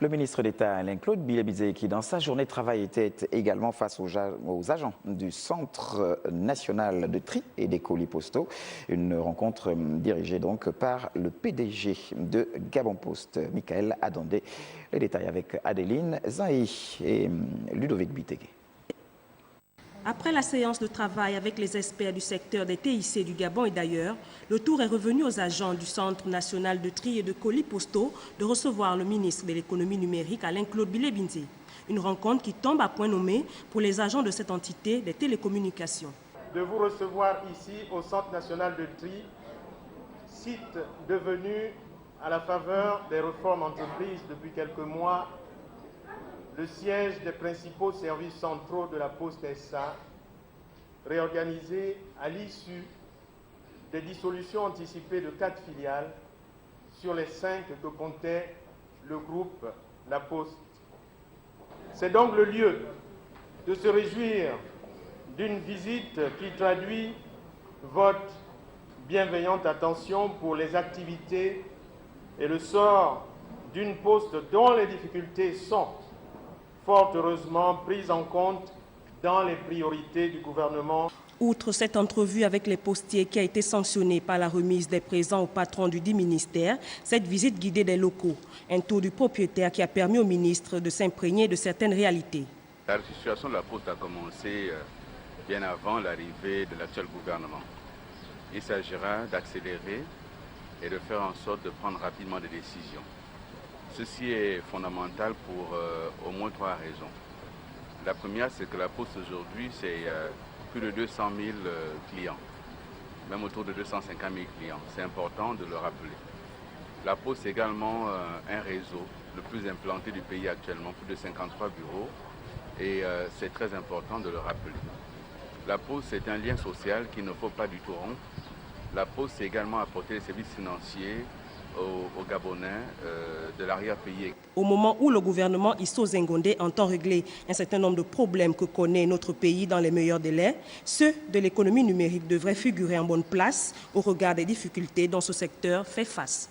Le ministre d'État Alain-Claude Bilebizé, qui dans sa journée de travail était également face aux agents du Centre national de tri et des colis postaux. Une rencontre dirigée donc par le PDG de Gabon Post, Michael Adondé. Les détails avec Adeline Zahi et Ludovic Bitegué. Après la séance de travail avec les experts du secteur des TIC du Gabon et d'ailleurs, le tour est revenu aux agents du Centre national de tri et de colis postaux de recevoir le ministre de l'économie numérique Alain-Claude Bilebizé. Une rencontre qui tombe à point nommé pour les agents de cette entité des télécommunications. De vous recevoir ici au Centre national de tri, site devenu à la faveur des réformes entreprises depuis quelques mois le siège des principaux services centraux de la Poste SA, réorganisé à l'issue des dissolutions anticipées de 4 filiales sur les 5 que comptait le groupe La Poste. C'est donc le lieu de se réjouir d'une visite qui traduit votre bienveillante attention pour les activités et le sort d'une poste dont les difficultés sont fort heureusement prise en compte dans les priorités du gouvernement. Outre cette entrevue avec les postiers qui a été sanctionnée par la remise des présents au patron du dit ministère, cette visite guidée des locaux, un tour du propriétaire qui a permis au ministre de s'imprégner de certaines réalités. La situation de la Poste a commencé bien avant l'arrivée de l'actuel gouvernement. Il s'agira d'accélérer et de faire en sorte de prendre rapidement des décisions. Ceci est fondamental pour au moins 3 raisons. La première, c'est que la Poste aujourd'hui, c'est plus de 200 000 clients, même autour de 250 000 clients. C'est important de le rappeler. La Poste est également un réseau le plus implanté du pays actuellement, plus de 53 bureaux, et c'est très important de le rappeler. La Poste, c'est un lien social qu'il ne faut pas du tout rompre. La Poste, c'est également apporter les services financiers aux Gabonais de l'arrière-pays. Au moment où le gouvernement Issou Zengondé entend régler un certain nombre de problèmes que connaît notre pays dans les meilleurs délais, ceux de l'économie numérique devraient figurer en bonne place au regard des difficultés dont ce secteur fait face.